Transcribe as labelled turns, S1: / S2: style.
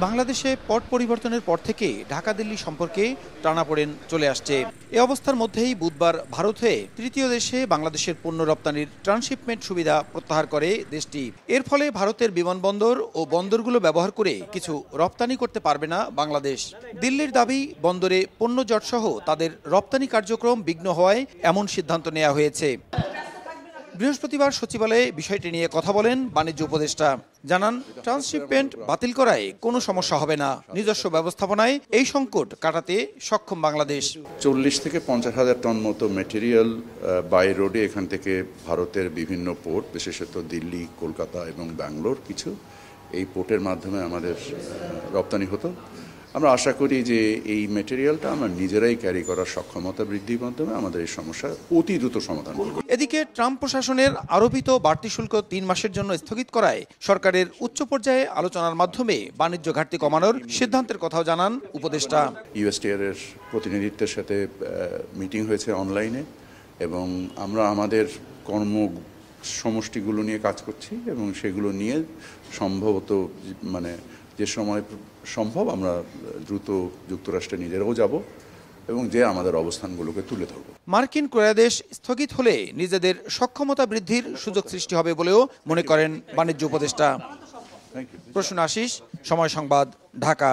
S1: বাংলাদেশে পট পরিবর্তনের পর থেকে ঢাকা দিল্লি সম্পর্কে টানাপোড়েন চলে আসছে। এ অবস্থার মধ্যেই বুধবার ভারত হয়ে তৃতীয় দেশে বাংলাদেশের পণ্য রপ্তানির ট্রান্সশিপমেন্ট সুবিধা প্রত্যাহার করে দেশটি। এর ফলে ভারতের বিমানবন্দর ও বন্দরগুলো ব্যবহার করে কিছু রপ্তানি করতে পারবে না বাংলাদেশ। দিল্লির দাবি, বন্দরে পণ্য জটসহ তাদের রপ্তানি কার্যক্রম বিঘ্ন হওয়ায় এমন সিদ্ধান্ত নেওয়া হয়েছে। বৃহস্পতিবার সচিবালয়ে বিষয়টি নিয়ে কথা বলেন বাণিজ্য উপদেষ্টা। জানান, ট্রান্সশিপমেন্ট বাতিল করায় কোনো সমস্যা হবে না। নিজস্ব ব্যবস্থাপনায় এই সংকট কাটাতে সক্ষম বাংলাদেশ।
S2: 40 থেকে 50 হাজার টন মতো ম্যাটেরিয়াল বাই রোডে এখান থেকে ভারতের বিভিন্ন পোর্ট, বিশেষত দিল্লি, কলকাতা এবং ব্যাঙ্গালোর কিছু এই পোর্টের মাধ্যমে আমাদের রপ্তানি হতো। আমরা আশা করি যে এই ম্যাটেরিয়ালটা আমরা নিজেরাই ক্যারি করার সক্ষমতা বৃদ্ধির মাধ্যমে আমাদের এই সমস্যা অতি দ্রুত সমাধান করব।
S1: এদিকে ট্রাম্প প্রশাসনের আরোপিত বাড়তি শুল্ক 3 মাসের জন্য স্থগিত করায় সরকারের উচ্চ পর্যায়ে আলোচনার মাধ্যমে বাণিজ্য ঘাটতি কমানোর সিদ্ধান্তের কথাও জানান উপদেষ্টা।
S2: ইউএসটিআর এর প্রতিনিধিত্বের সাথে মিটিং হয়েছে অনলাইনে এবং আমরা আমাদের কর্ম সমষ্টিগুলো নিয়ে কাজ করছি এবং সেগুলো নিয়ে সম্ভবত যে সময় সম্ভব আমরা দ্রুত যুক্তরাষ্ট্রে নিজেরাও যাব এবং যে আমাদের অবস্থানগুলোকে তুলে ধরব।
S1: মার্কিন ক্রয়াদেশ স্থগিত হলে নিজেদের সক্ষমতা বৃদ্ধির সুযোগ সৃষ্টি হবে বলেও মনে করেন বাণিজ্য উপদেষ্টা। প্রসূন আশিস, সময় সংবাদ, ঢাকা।